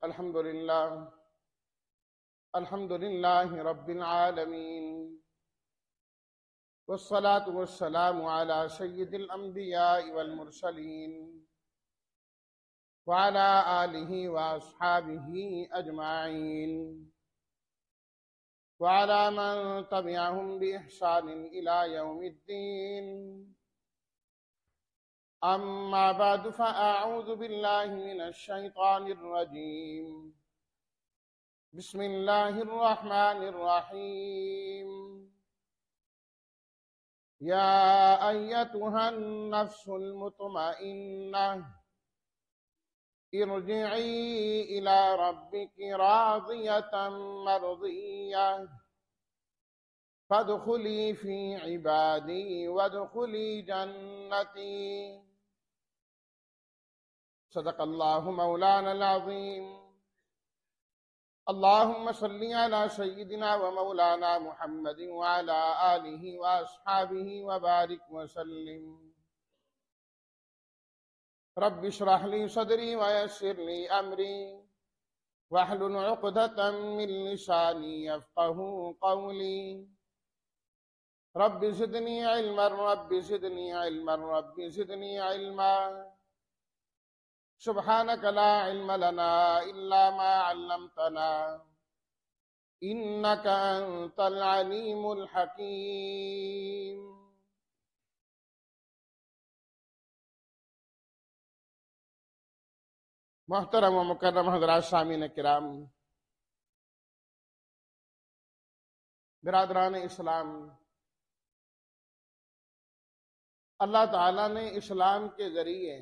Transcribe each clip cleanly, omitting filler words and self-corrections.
الحمد لله رب العالمين، والصلاة والسلام على سيد الأنبياء والمرسلين وعلى آله وأصحابه أجمعين وعلى من تبعهم بإحسان إلى يوم الدين. أما بعد، فأعوذ بالله من الشيطان الرجيم. بسم الله الرحمن الرحيم. يا أيتها النفس المطمئنة ارجعي إلى ربك راضية مرضية فادخلي في عبادي وادخلي جنتي. صدق الله مولانا العظيم. اللهم صل على سيدنا ومولانا محمد وعلى آله وأصحابه وبارك وسلم. رب اشرح لي صدري ويسر لي أمري واحلل عقدة من لساني يفقهوا قولي. رب زدني علما رب زدني علما رب زدني علما. سبحانك لا علم لنا إلا ما علمتنا إنك أنت العليم الحكيم. محترم و مکرم حضرات، سامعین کرام، برادران اسلام، اللہ تعالیٰ نے اسلام کے ذریعے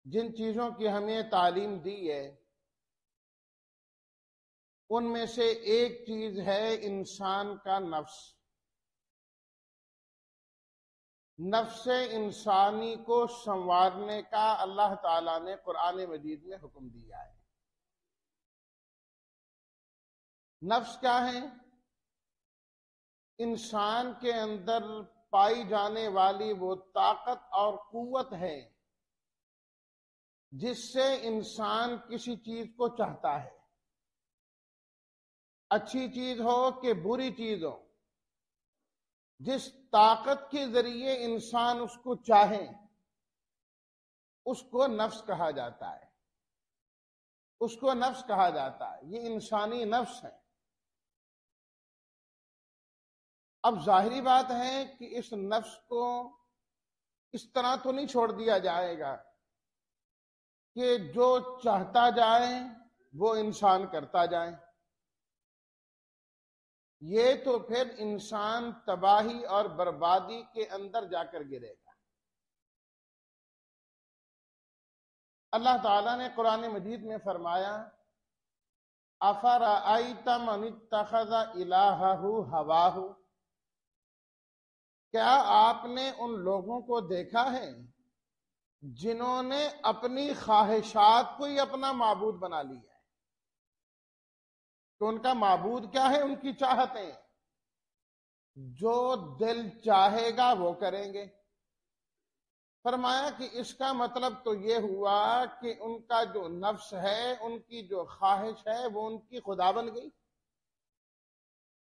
جن چیزوں کی ہمیں تعلیم دی ہے ان میں سے ایک چیز ہے انسان کا نفس. نفس انسانی کو سنوارنے کا اللہ تعالیٰ نے قرآن مجید میں حکم دیا ہے. نفس کیا ہے؟ انسان کے اندر پائی جانے والی وہ طاقت اور قوت ہے جس سے انسان کسی چیز کو چاہتا ہے، اچھی چیز ہو کہ بری چیز ہو. جس طاقت کے ذریعے انسان اس کو چاہے اس کو نفس کہا جاتا ہے. اس کو نفس کہا جاتا ہے. یہ انسانی نفس ہے. اب ظاہری بات ہے کہ اس نفس کو اس طرح تو نہیں چھوڑ دیا جائے گا کہ جو چاہتا جائے وہ انسان کرتا جائے. یہ تو پھر انسان تباہی اور بربادی کے اندر جا کر گرے گا. اللہ تعالیٰ نے قرآن مجید میں فرمایا أَفَرَأَيْتَ مَنِ اتَّخَذَ إِلَٰهَهُ هَوَاهُ. کیا آپ نے ان لوگوں کو دیکھا ہے جنہوں نے اپنی خواہشات کو ہی اپنا معبود بنا لیا ہے؟ تو ان کا معبود کیا ہے؟ ان کی چاہتیں. جو دل چاہے گا وہ کریں گے. فرمایا کہ اس کا مطلب تو یہ ہوا کہ ان کا جو نفس ہے، ان کی جو خواہش ہے، وہ ان کی خدا بن گئی.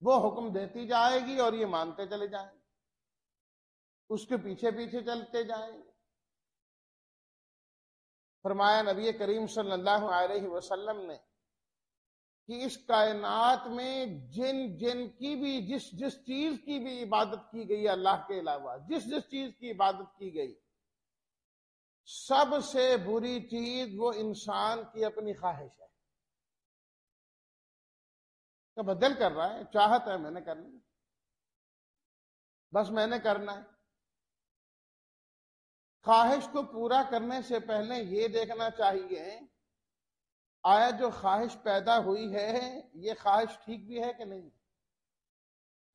وہ حکم دیتی جائے گی اور یہ مانتے چلے جائیں گے، اس کے پیچھے پیچھے چلتے جائیں گے. فرمایا نبی کریم صلی اللہ علیہ وسلم نے کہ اس کائنات میں جن کی بھی جس چیز کی بھی عبادت کی گئی اللہ کے علاوہ، جس چیز کی عبادت کی گئی، سب سے بری چیز وہ انسان کی اپنی خواہش ہے. کہ بدل کر رہا ہے، چاہت ہے میں نے کرنا، بس میں نے کرنا ہے. خواہش کو پورا کرنے سے پہلے یہ دیکھنا چاہیے آیا جو خواہش پیدا ہوئی ہے یہ خواہش ٹھیک بھی ہے کہ نہیں.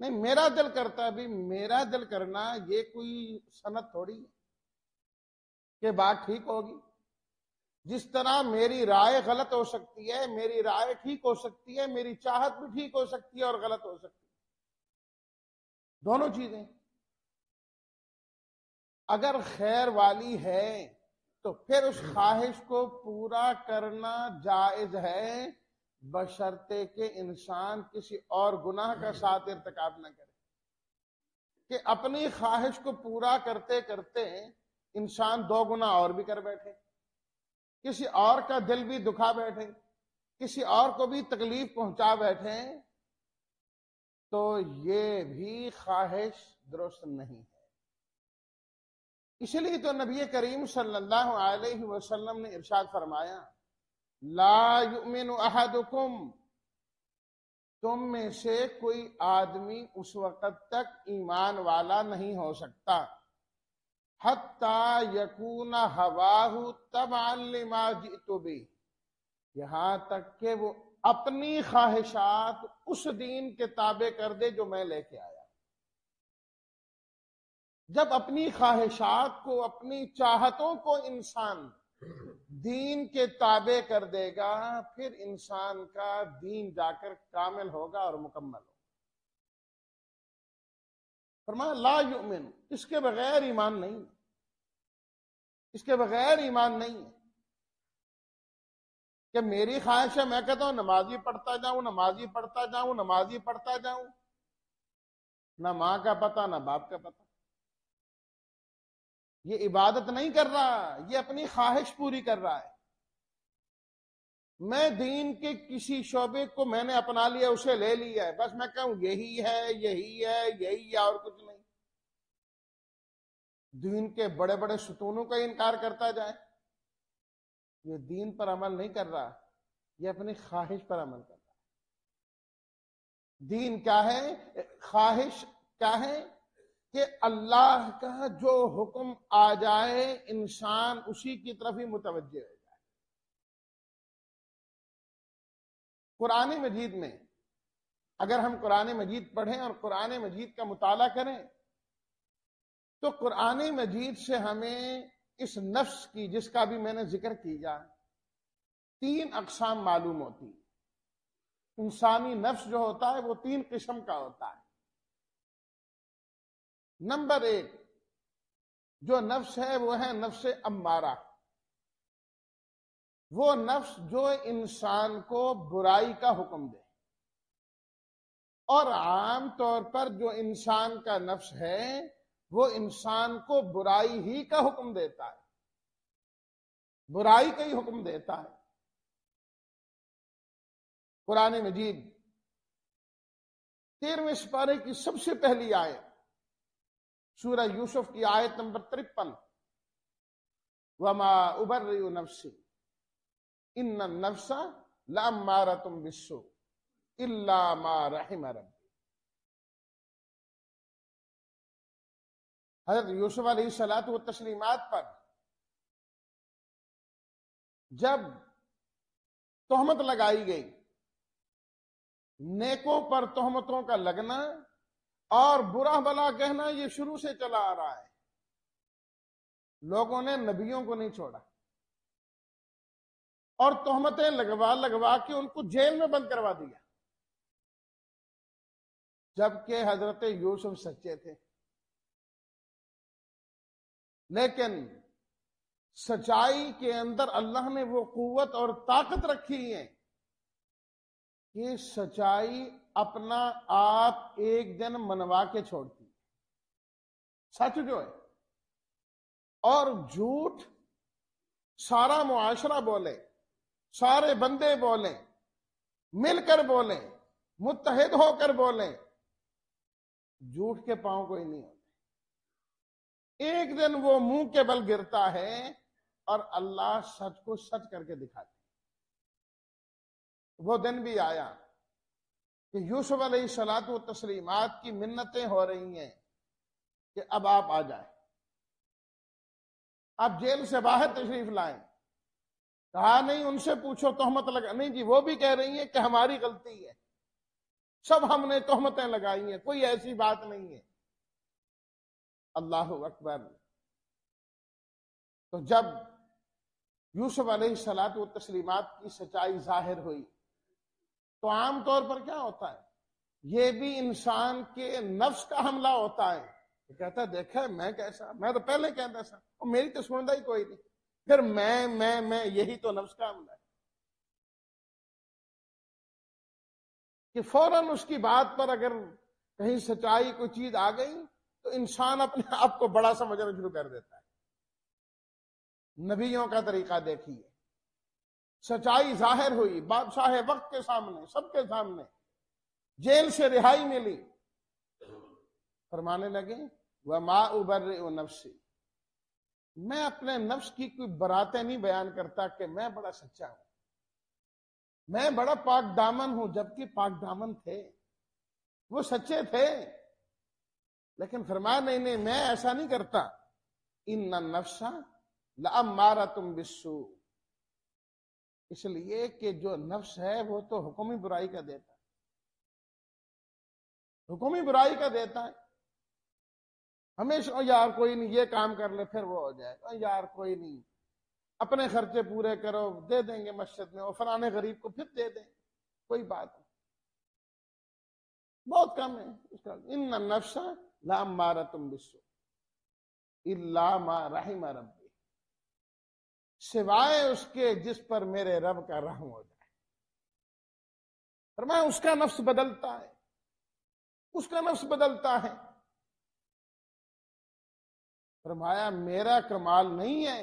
نہیں، میرا دل کرتا ہے. بھی میرا دل کرنا یہ کوئی سند تھوڑی ہے کہ بات ٹھیک ہوگی. جس طرح میری رائے غلط ہو سکتی ہے، میری رائے ٹھیک ہو سکتی ہے، میری چاہت بھی ٹھیک ہو سکتی ہے اور غلط ہو سکتی ہے. دونوں چیزیں. اگر خیر والی ہے تو پھر اس خواہش کو پورا کرنا جائز ہے، بشرطے کہ انسان کسی اور گناہ کا ساتھ ارتکاب نہ کرے، کہ اپنی خواہش کو پورا کرتے کرتے انسان 2 گناہ اور بھی کر بیٹھے، کسی اور کا دل بھی دکھا بیٹھے، کسی اور کو بھی تکلیف پہنچا بیٹھے، تو یہ بھی خواہش درست نہیں ہے۔ اس لیے تو نبی کریم صلی اللہ علیہ وسلم نے ارشاد فرمایا، لا یؤمن احدکم، تم میں سے کوئی آدمی اس وقت تک ایمان والا نہیں ہو سکتا حتی یکون ہواہ تبعا لما جئت بہ، یہاں تک کہ وہ اپنی خواہشات اس دین کے تابع کر دے جو میں لے کے آیا۔ جب اپنی خواہشات کو، اپنی چاہتوں کو انسان دین کے تابع کر دے گا، پھر انسان کا دین جا کر کامل ہوگا اور مکمل ہوگا۔ فرمایا لا یؤمن، اس کے بغیر ایمان نہیں، اس کے بغیر ایمان نہیں ہے کہ میری خواہش ہے میں کہتا ہوں نمازی پڑھتا جاؤں، نمازی پڑھتا جاؤں، نمازی پڑھتا جاؤں، نہ ماں کا پتہ نہ باپ کا پتہ، یہ عبادت نہیں کر رہا، یہ اپنی خواہش پوری کر رہا ہے۔ میں دین کے کسی شعبے کو میں نے اپنا لیا، اسے لے لیا ہے، بس میں کہوں یہی ہے یہی ہے یہی ہے اور کچھ نہیں، دین کے بڑے بڑے ستونوں کا انکار کرتا جائے، یہ دین پر عمل نہیں کر رہا، یہ اپنی خواہش پر عمل کر رہا۔ دین کیا ہے؟ خواہش کیا ہے؟ کہ اللہ کا جو حکم آ جائے انسان اسی کی طرف ہی متوجہ ہو جائے۔ قرآن مجید میں اگر ہم قرآن مجید پڑھیں اور قرآن مجید کا مطالعہ کریں تو قرآن مجید سے ہمیں اس نفس کی، جس کا بھی میں نے ذکر کیا، 3 اقسام معلوم ہوتی۔ انسانی نفس جو ہوتا ہے وہ 3 قسم کا ہوتا ہے۔ نمبر 1 جو نفس ہے وہ ہے نفس امارہ، وہ نفس جو انسان کو برائی کا حکم دے، اور عام طور پر جو انسان کا نفس ہے وہ انسان کو برائی ہی کا حکم دیتا ہے، برائی کا ہی حکم دیتا ہے۔ قرآن مجید 13ویں سپارے کی سب سے پہلی آیت، سورہ یوسف کی آیت نمبر 53، وَمَا أُبَرِّئُ نَفْسِي إِنَّ النَّفْسَ لَأَمَّارَةٌ بِالسُّوءِ إِلَّا مَا رَحِمَ رَبِّي۔ حضرت یوسف علیہ الصلوۃ والتسلیمات پر جب تہمت لگائی گئی، نیکوں پر تہمتوں کا لگنا اور برا بلا کہنا یہ شروع سے چلا آ رہا ہے، لوگوں نے نبیوں کو نہیں چھوڑا اور تہمتیں لگوا کے ان کو جیل میں بند کروا دیا، جبکہ حضرت یوسف سچے تھے۔ لیکن سچائی کے اندر اللہ نے وہ قوت اور طاقت رکھی ہے کہ سچائی اپنا آپ ایک دن منوا کے چھوڑتی ہے، سچ جو ہے، اور جھوٹ سارا معاشرہ بولے، سارے بندے بولیں، مل کر بولیں، متحد ہو کر بولیں، جھوٹ کے پاؤں کوئی نہیں ہوتا، ایک دن وہ منہ کے بل گرتا ہے اور اللہ سچ کو سچ کر کے دکھاتے۔ وہ دن بھی آیا کہ یوسف علیہ الصلوۃ والتسلیمات کی منتیں ہو رہی ہیں کہ اب آپ آ جائیں، آپ جیل سے باہر تشریف لائیں۔ کہا نہیں ان سے پوچھو تہمت لگا، نہیں جی وہ بھی کہہ رہی ہیں کہ ہماری غلطی ہے، سب ہم نے تہمتیں لگائی ہیں، کوئی ایسی بات نہیں ہے۔ اللہ اکبر۔ تو جب یوسف علیہ الصلوۃ والتسلیمات کی سچائی ظاہر ہوئی تو عام طور پر کیا ہوتا ہے، یہ بھی انسان کے نفس کا حملہ ہوتا ہے، کہتا ہے دیکھا میں کیسا، میں تو پہلے کہتا تھا اور میری تو سنتا ہی کوئی نہیں، پھر میں یہی تو نفس کا عمل ہے کہ فوراً اس کی بات پر اگر کہیں سچائی کوئی چیز آ گئی تو انسان اپنے آپ کو بڑا سمجھنا شروع کر دیتا ہے. نبیوں کا طریقہ دیکھیے، سچائی ظاہر ہوئی بادشاہ وقت کے سامنے، سب کے سامنے، جیل سے رہائی ملی، فرمانے لگے وَمَا أُبَرِّئُ نَفْسِي، میں اپنے نفس کی کوئی براتیں نہیں بیان کرتا کہ میں بڑا سچا ہوں، میں بڑا پاک دامن ہوں. جبکہ پاک دامن تھے، وہ سچے تھے، لیکن فرمایا نہیں میں ایسا نہیں کرتا. ان النفس لأمارۃ بالسوء، اس لیے کہ جو نفس ہے وہ تو حکم ہی برائی کا دیتا ہے، حکم ہی برائی کا دیتا ہے. ہمیشہ یار کوئی نہیں، یہ کام کر لے پھر وہ ہو جائے گا، یار کوئی نہیں، اپنے خرچے پورے کرو، دے دیں گے مسجد میں، اور فلانے غریب کو پھر دے دیں، کوئی بات نہیں، بہت کم ہے اس کا. ان النفس لأمارۃ بالسوء الا ما رحم ربی، سوائے اس کے جس پر میرے رب کا رحم ہو جائے. فرمایا اس کا نفس بدلتا ہے، اس کا نفس بدلتا ہے. فرمایا میرا کمال نہیں ہے،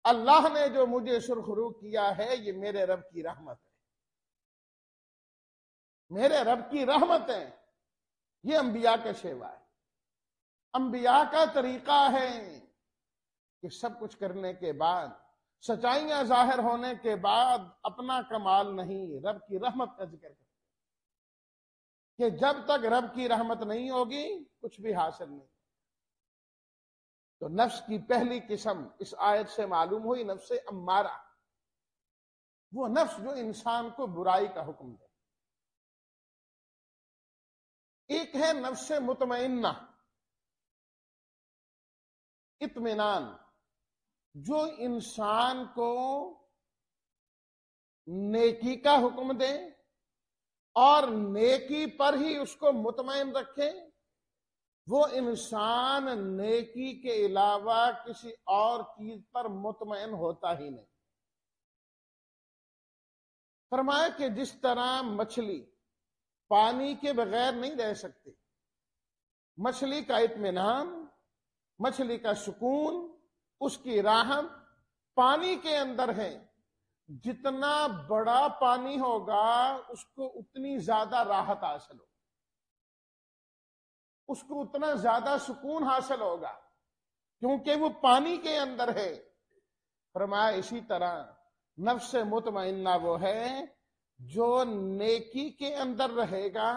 اللہ نے جو مجھے سرخرو کیا ہے یہ میرے رب کی رحمت ہے، میرے رب کی رحمت ہے. یہ انبیاء کا شیوا ہے، انبیاء کا طریقہ ہے کہ سب کچھ کرنے کے بعد، سچائیاں ظاہر ہونے کے بعد اپنا کمال نہیں، رب کی رحمت کا ذکر کرتے کہ جب تک رب کی رحمت نہیں ہوگی کچھ بھی حاصل نہیں. تو نفس کی پہلی قسم اس آیت سے معلوم ہوئی، نفس امارہ، وہ نفس جو انسان کو برائی کا حکم دے. ایک ہے نفس مطمئنہ، اطمینان، جو انسان کو نیکی کا حکم دے اور نیکی پر ہی اس کو مطمئن رکھے. وہ انسان نیکی کے علاوہ کسی اور چیز پر مطمئن ہوتا ہی نہیں. فرمایا کہ جس طرح مچھلی پانی کے بغیر نہیں رہ سکتی، مچھلی کا اطمینان، مچھلی کا سکون، اس کی راحت پانی کے اندر ہے. جتنا بڑا پانی ہوگا اس کو اتنی زیادہ راحت حاصل ہوگی، اس کو اتنا زیادہ سکون حاصل ہوگا، کیونکہ وہ پانی کے اندر ہے. فرمایا اسی طرح نفس مطمئنہ وہ ہے جو نیکی کے اندر رہے گا،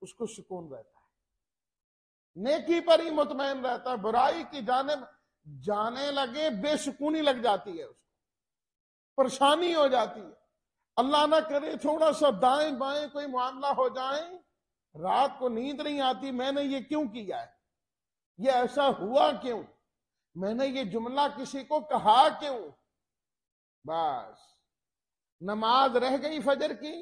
اس کو سکون رہتا ہے، نیکی پر ہی مطمئن رہتا ہے. برائی کی جانب جانے لگے بے سکونی لگ جاتی ہے، اس کو پریشانی ہو جاتی ہے. اللہ نہ کرے تھوڑا سا دائیں بائیں کوئی معاملہ ہو جائے، رات کو نیند نہیں آتی، میں نے یہ کیوں کیا ہے، یہ ایسا ہوا کیوں، میں نے یہ جملہ کسی کو کہا کیوں. بس نماز رہ گئی فجر کی،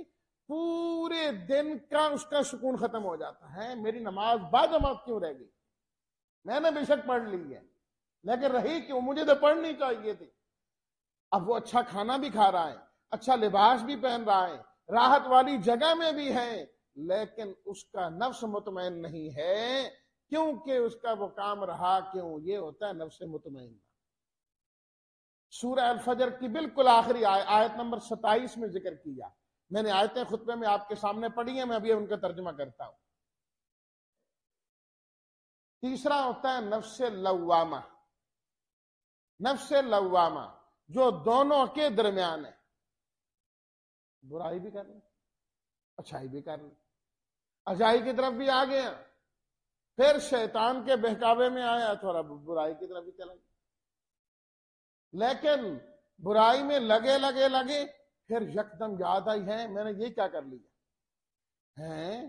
پورے دن کا اس کا سکون ختم ہو جاتا ہے. میری نماز باجماعت کیوں رہ گئی، میں نے بے شک پڑھ لی ہے لیکن رہی کیوں، مجھے تو پڑھنی چاہیے تھی. اب وہ اچھا کھانا بھی کھا رہا ہے، اچھا لباس بھی پہن رہا ہے، راحت والی جگہ میں بھی ہے، لیکن اس کا نفس مطمئن نہیں ہے. کیونکہ اس کا وہ کام رہا کیوں، یہ ہوتا ہے نفس مطمئن. سورہ الفجر کی بالکل آخری آیت نمبر 27 میں ذکر کیا. میں نے آیتیں خطبے میں آپ کے سامنے پڑھی ہیں، میں ابھی ان کا ترجمہ کرتا ہوں. تیسرا ہوتا ہے نفس لوامہ. نفس لوامہ جو دونوں کے درمیان ہے، برائی بھی کر لیں، اچھائی بھی کر لیں، اچھائی کی طرف بھی آ گیا، پھر شیطان کے بہکاوے میں آیا تھوڑا برائی کی طرف بھی چلا گیا. لیکن برائی میں لگے پھر یکدم یاد آئی ہے میں نے یہ کیا کر لیا ہے،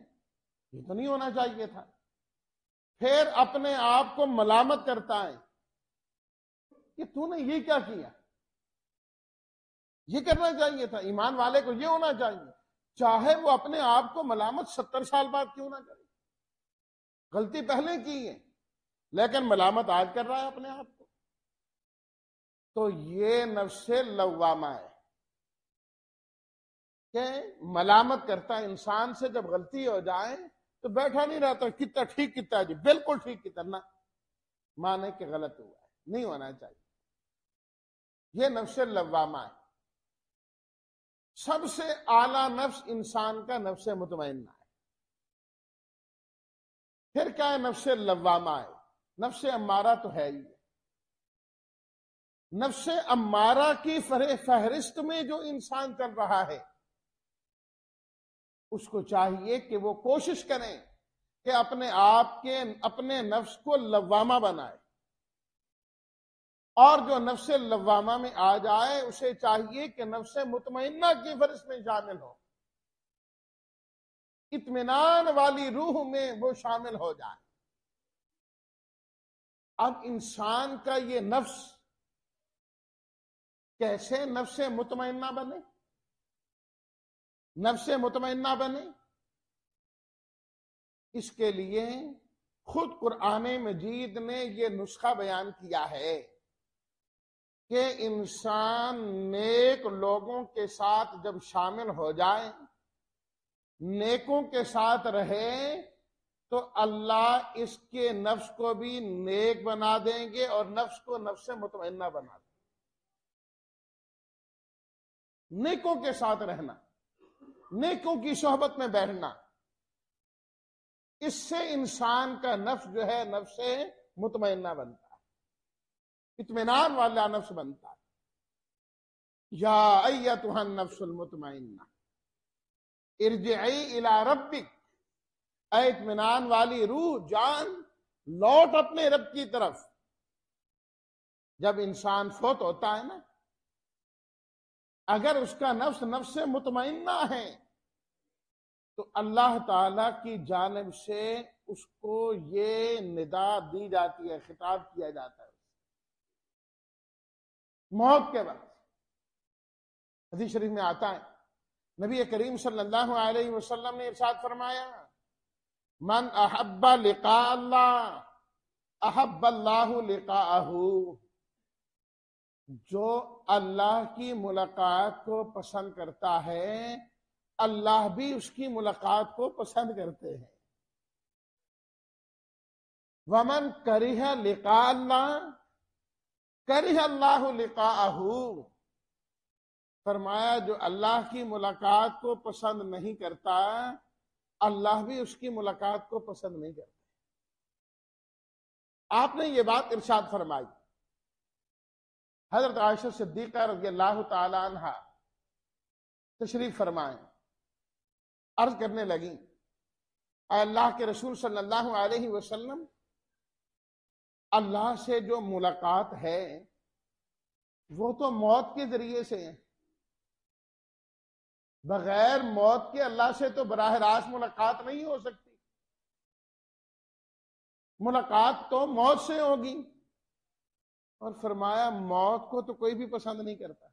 یہ تو نہیں ہونا چاہیے تھا. پھر اپنے آپ کو ملامت کرتا ہے کہ تو نے یہ کیا کیا، یہ کرنا چاہیے تھا. ایمان والے کو یہ ہونا چاہیے، چاہے وہ اپنے آپ کو ملامت 70 سال بعد کیوں نہ کرے. غلطی پہلے کی ہے لیکن ملامت آج کر رہا ہے اپنے آپ کو. تو یہ نفس لوامہ ہے کہ ملامت کرتا ہے انسان سے. جب غلطی ہو جائے تو بیٹھا نہیں رہتا کتنا ٹھیک کتنا جی بالکل ٹھیک کتنا مانے کہ غلط ہوا ہے, نہیں ہونا چاہیے. یہ نفس لوامہ ہے. سب سے اعلیٰ نفس انسان کا نفس مطمئنہ ہے. پھر کیا ہے نفس لوامہ ہے؟ نفس امارہ تو ہے ہی. نفس امارہ کی فہرست میں جو انسان چل رہا ہے اس کو چاہیے کہ وہ کوشش کریں کہ اپنے آپ کے اپنے نفس کو لوامہ بنائے, اور جو نفس لوامہ میں آ جائے اسے چاہیے کہ نفس مطمئنہ کی فہرست میں شامل ہو, اطمینان والی روح میں وہ شامل ہو جائے. اب انسان کا یہ نفس کیسے نفس مطمئنہ بنے؟ نفس مطمئنہ بنے اس کے لیے خود قرآن مجید نے یہ نسخہ بیان کیا ہے کہ انسان نیک لوگوں کے ساتھ جب شامل ہو جائے, نیکوں کے ساتھ رہے, تو اللہ اس کے نفس کو بھی نیک بنا دیں گے اور نفس کو نفس مطمئنہ بنا دیں گے. نیکوں کے ساتھ رہنا, نیکوں کی صحبت میں بیٹھنا, اس سے انسان کا نفس جو ہے نفس مطمئنہ بنتا ہے, اطمینان والا نفس بنتا ہے. یا ایتھا النفس المطمئنہ ارجعی الی ربک, اے اطمینان والی روح جان لوٹ اپنے رب کی طرف. جب انسان فوت ہوتا ہے نا, اگر اس کا نفس نفس مطمئنہ ہے تو اللہ تعالی کی جانب سے اس کو یہ ندا دی جاتی ہے, خطاب کیا جاتا ہے موت کے وقت. حدیث شریف میں آتا ہے, نبی کریم صلی اللہ علیہ وسلم نے ارشاد فرمایا, من احب لقاء اللہ احب اللہ لقاءہ, جو اللہ کی ملاقات کو پسند کرتا ہے اللہ بھی اس کی ملاقات کو پسند کرتے ہیں. ومن کرہ لقاء اللہ کرہ اللہ لقاءہ, فرمایا جو اللہ کی ملاقات کو پسند نہیں کرتا اللہ بھی اس کی ملاقات کو پسند نہیں کرتا. آپ نے یہ بات ارشاد فرمائی. حضرت عائشہ صدیقہ رضی اللہ تعالی عنہا تشریف فرمائیں, عرض کرنے لگیں, اے اللہ کے رسول صلی اللہ علیہ وسلم, اللہ سے جو ملاقات ہے وہ تو موت کے ذریعے سے ہے, بغیر موت کے اللہ سے تو براہ راست ملاقات نہیں ہو سکتی, ملاقات تو موت سے ہوگی. اور فرمایا موت کو تو کوئی بھی پسند نہیں کرتا,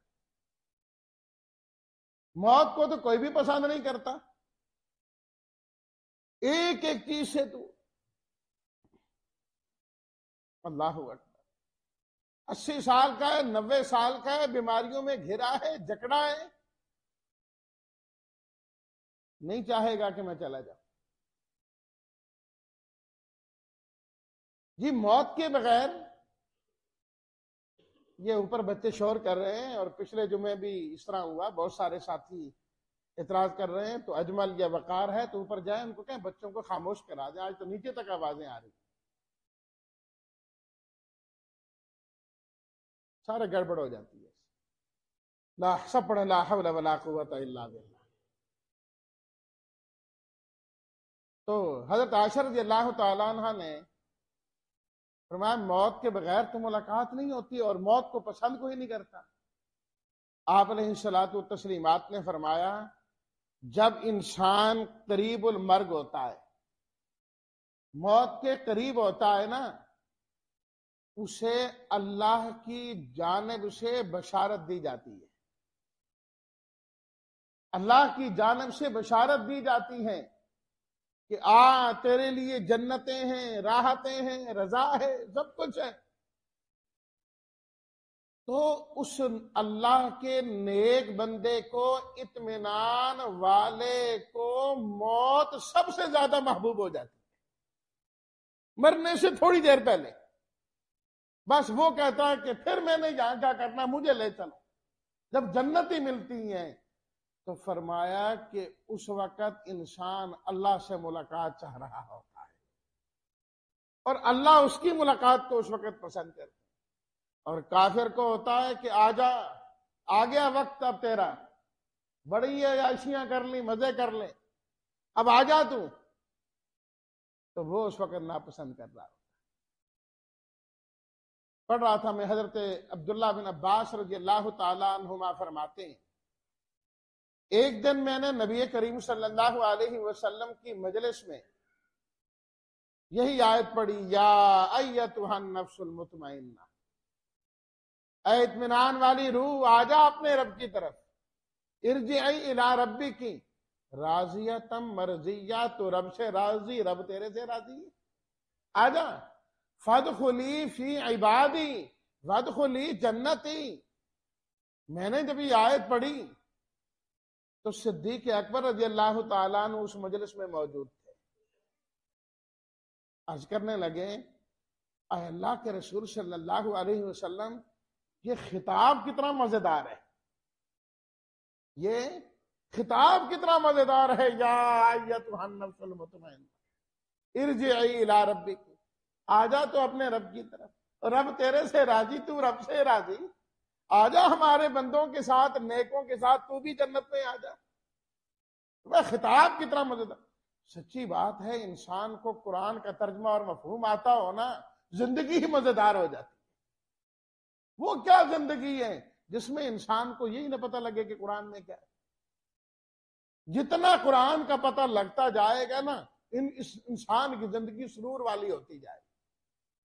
موت کو تو کوئی بھی پسند نہیں کرتا. ایک ایک چیز سے تو اللہ اکبر 80 سال کا ہے, 90 سال کا ہے, بیماریوں میں گھرا ہے, جکڑا ہے, نہیں چاہے گا کہ میں چلا جاؤں. جی موت کے بغیر, یہ اوپر بچے شور کر رہے ہیں اور پچھلے جمعے بھی اس طرح ہوا, بہت سارے ساتھی اعتراض کر رہے ہیں, تو اجمل یا وقار ہے تو اوپر جائیں, ان کو کہیں بچوں کو خاموش کرا دیں, آج تو نیچے تک آوازیں آ رہی, سارے گڑبڑ ہو جاتی ہے. لا سب پڑھیں لا حول ولا قوت الا باللہ. تو حضرت عائشہ رضی اللہ تعالی عنہ نے فرمایا موت کے بغیر تو ملاقات نہیں ہوتی, اور موت کو پسند کوئی نہیں کرتا. آپ علیہ الصلوۃ والتسلیمات نے فرمایا جب انسان قریب المرگ ہوتا ہے, موت کے قریب ہوتا ہے نا, اسے اللہ کی جانب سے بشارت دی جاتی ہے, اللہ کی جانب سے بشارت دی جاتی ہے کہ تیرے لیے جنتیں ہیں, راحتیں ہیں, رضا ہے, سب کچھ ہے. تو اس اللہ کے نیک بندے کو، اطمینان والے کو موت سب سے زیادہ محبوب ہو جاتی ہے، مرنے سے تھوڑی دیر پہلے۔ بس وہ کہتا ہے کہ پھر میں نے یہاں کیا کرنا، مجھے لے چلو۔ جب جنتی ملتی ہیں تو فرمایا کہ اس وقت انسان اللہ سے ملاقات چاہ رہا ہوتا ہے، اور اللہ اس کی ملاقات کو اس وقت پسند کرتا ہے۔ اور کافر کو ہوتا ہے کہ آجا، آ گیا وقت اب تیرا، بڑی عیاشیاں کر لی، مزے کر لے، اب آ جا تو وہ اس وقت ناپسند کر رہا ہوتا ہے۔ پڑھ رہا تھا میں، حضرت عبداللہ بن عباس رضی اللہ تعالیٰ عنہما فرماتے ہیں، ایک دن میں نے نبی کریم صلی اللہ علیہ وسلم کی مجلس میں یہی آیت پڑھی، یا ایتھا النفس المطمئنہ، اے اطمینان والی روح، آجا اپنے رب کی طرف، ارجعی الی ربک راضیۃ مرضیہ، تو رب سے راضی، رب تیرے سے راضی ہے، آجا، فادخلی فی عبادی وادخلی جنتی۔ میں نے جب یہ آیت پڑھی تو صدیق اکبر رضی اللہ تعالیٰ عنہ اس مجلس میں موجود تھے، عرض کرنے لگے، اے اللہ کے رسول صلی اللہ علیہ وسلم، یہ خطاب کتنا مزیدار ہے، یہ خطاب کتنا مزیدار ہے، یا ایتھا النفس المطمئنہ ارجعی الی ربک، آجا تو اپنے رب کی طرف، رب تیرے سے راضی، تو رب سے راضی، آجا ہمارے بندوں کے ساتھ، نیکوں کے ساتھ، تو بھی جنت میں آجا۔ وہ خطاب کتنا مزیدار۔ سچی بات ہے، انسان کو قرآن کا ترجمہ اور مفہوم آتا ہو نا، زندگی ہی مزیدار ہو جاتی۔ وہ کیا زندگی ہے جس میں انسان کو یہی نہ پتہ لگے کہ قرآن میں کیا ہے۔ جتنا قرآن کا پتہ لگتا جائے گا نا، انسان کی زندگی سرور والی ہوتی جائے گی،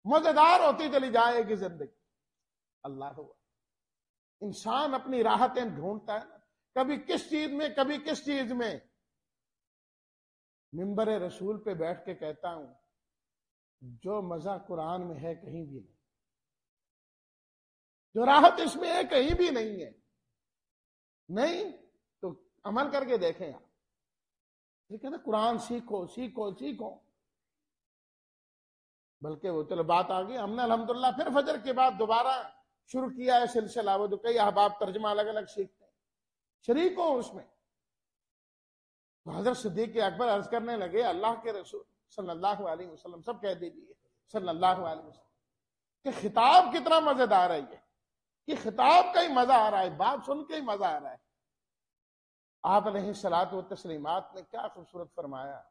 مزیدار ہوتی چلی جائے گی زندگی۔ اللہ ہوا، انسان اپنی راحتیں ڈھونڈتا ہے نا، کبھی کس چیز میں، کبھی کس چیز میں۔ منبر رسول پہ بیٹھ کے کہتا ہوں، جو مزہ قرآن میں ہے کہیں بھی نہیں، جو راحت اس میں ہے کہیں بھی نہیں ہے۔ نہیں تو عمل کر کے دیکھیں آپ، یہ کہنا قرآن سیکھو سیکھو سیکھو۔ بلکہ وہ چلو بات آ گئی، ہم نے الحمدللہ پھر فجر کے بعد دوبارہ شروع کیا ہے سلسلہ، وہ جو کئی احباب ترجمہ الگ الگ سیکھتے ہیں، شریک ہو اس میں۔ تو حضرت صدیق اکبر عرض کرنے لگے، اللہ کے رسول صلی اللہ علیہ وسلم، سب کہہ دیجیے صلی اللہ علیہ وسلم، کہ خطاب کتنا مزیدار ہے، یہ خطاب کا ہی مزہ آ رہا ہے، بات سن کے ہی مزہ آ رہا ہے۔ آپ علیہ الصلوۃ والتسلیمات نے کیا خوبصورت فرمایا،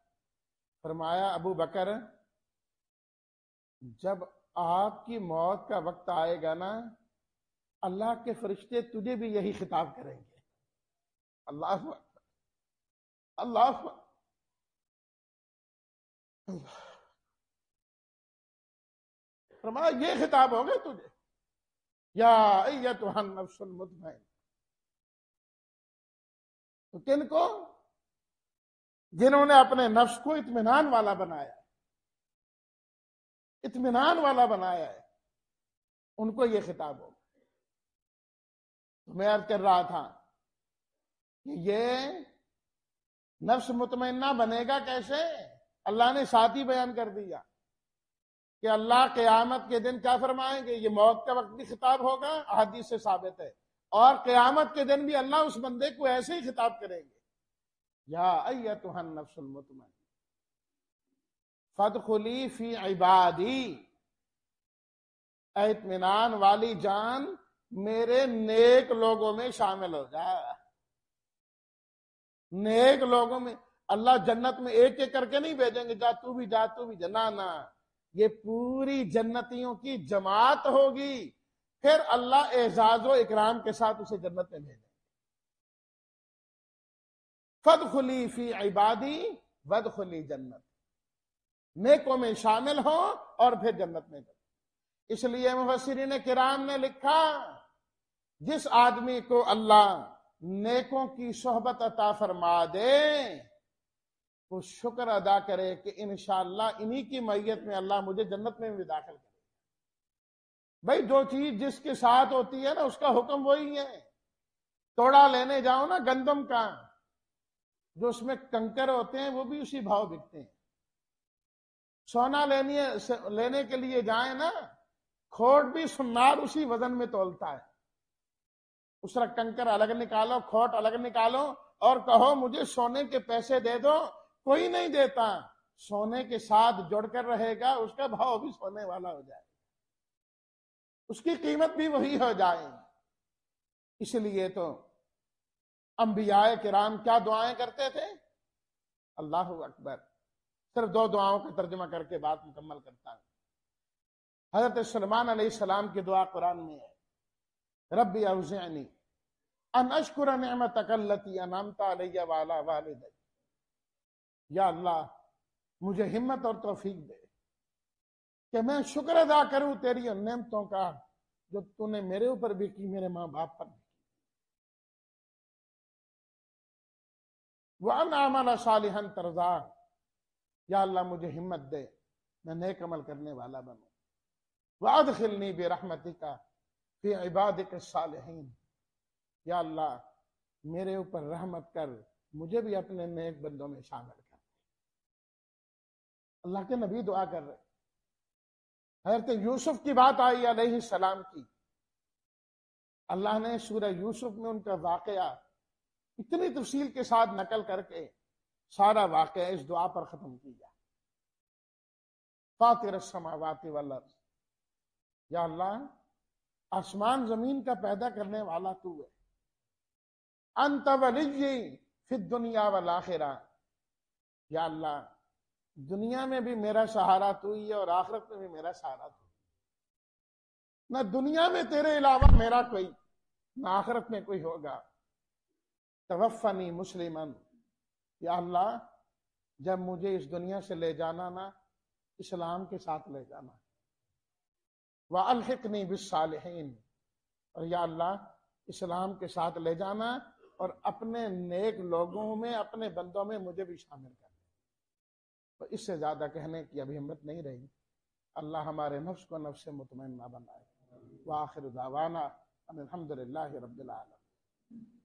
فرمایا ابو بکر، جب آپ کی موت کا وقت آئے گا نا، اللہ کے فرشتے تجھے بھی یہی خطاب کریں گے۔ اللہ اکبر، اللہ اکبر، فرمایا یہ خطاب ہوگا تجھے، یا ایتھا النفس المطمئنہ۔ تو کن کو؟ جنہوں نے اپنے نفس کو اطمینان والا بنایا، اطمینان والا بنایا ہے، ان کو یہ خطاب ہوگا۔ تو میں عرض کر رہا تھا کہ یہ نفس مطمئنہ بنے گا کیسے؟ اللہ نے ساتھ ہی بیان کر دیا کہ اللہ قیامت کے دن کیا فرمائیں گے، یہ موت کا وقت بھی خطاب ہوگا، احادیث سے ثابت ہے، اور قیامت کے دن بھی اللہ اس بندے کو ایسے ہی خطاب کریں گے، یا ایتھا النفس المطمئنہ فادخلی فی عبادی، اے اطمینان والی جان، میرے نیک لوگوں میں شامل ہو جا۔ نیک لوگوں میں اللہ جنت میں ایک ایک کر کے نہیں بھیجیں گے، جا تو بھی جا تو بھی جا، نہ، یہ پوری جنتیوں کی جماعت ہوگی، پھر اللہ اعزاز و اکرام کے ساتھ اسے جنت میں بھیجیں گے۔ فادخلی فی عبادی وادخلی جنت، نیکوں میں شامل ہو اور پھر جنت میں جائیں۔ اس لیے مفسرین کرام نے لکھا، جس آدمی کو اللہ نیکوں کی صحبت عطا فرما دے، وہ شکر ادا کرے کہ انشاءاللہ انہی کی معیت میں اللہ مجھے جنت میں بھی داخل کرے۔ بھائی جو چیز جس کے ساتھ ہوتی ہے نا اس کا حکم وہی ہے. توڑا لینے جاؤ نا گندم کا، جو اس میں کنکر ہوتے ہیں وہ بھی اسی بھاؤ بکتے ہیں. سونا لینے کے لیے جائیں نا، کھوٹ بھی سنار اسی وزن میں تولتا ہے. اس طرح کنکر الگ نکالو، کھوٹ الگ نکالو، اور کہو مجھے سونے کے پیسے دے دو، کوئی نہیں دیتا. سونے کے ساتھ جڑ کر رہے گا، اس کا بھاؤ بھی سونے والا ہو جائے، اس کی قیمت بھی وہی ہو جائے. اس لیے تو انبیاء کرام کیا دعائیں کرتے تھے؟ اللہ اکبر. صرف 2 دعاؤں کا ترجمہ کر کے بات مکمل کرتا ہوں. حضرت سلیمان علیہ السلام کی دعا قرآن میں ہے، ربی اوزعنی ان اشکر نعمتک التی انعمت علی وعلی والدی. یا اللہ مجھے ہمت اور توفیق دے کہ میں شکر ادا کروں تیری ان نعمتوں کا جو تو نے میرے اوپر بھی کی، میرے ماں باپ پر بھی. وَأَنْ أَعْمَلَ صَالِحًا تَرْضَاهُ. یا اللہ مجھے ہمت دے میں نیک عمل کرنے والا بنوں. وَأَدْخِلْنِي بِرَحْمَتِكَ فِي عِبَادِكَ الصَّالِحِينَ. یا اللہ میرے اوپر رحمت کر، مجھے بھی اپنے نیک بندوں میں شامل کر. اللہ کے نبی دعا کر رہے. حضرت یوسف کی بات آئی علیہ السلام کی. اللہ نے سورہ یوسف میں ان کا واقعہ اتنی تفصیل کے ساتھ نقل کر کے سارا واقعہ اس دعا پر ختم کیا. فاطر السماوات والارض. یا اللہ آسمان زمین کا پیدا کرنے والا تو ہے. انت ولی فی الدنیا والآخرہ. یا اللہ دنیا میں بھی میرا سہارا تو ہی ہے اور آخرت میں بھی میرا سہارا تو. نہ دنیا میں تیرے علاوہ میرا کوئی، نہ آخرت میں کوئی ہوگا. توفنی مسلمن. یا اللہ جب مجھے اس دنیا سے لے جانا نا، اسلام کے ساتھ لے جانا. وَأَلْحِقْنِي بِالصَّالِحِينَ. اور یا اللہ اسلام کے ساتھ لے جانا اور اپنے نیک لوگوں میں، اپنے بندوں میں مجھے بھی شامل کرنا. تو اس سے زیادہ کہنے کی ابھی ہمت نہیں رہی. اللہ ہمارے نفس کو نفس مطمئنہ بنائے. وآخر دعوانا ان الحمد للہ رب العالمین.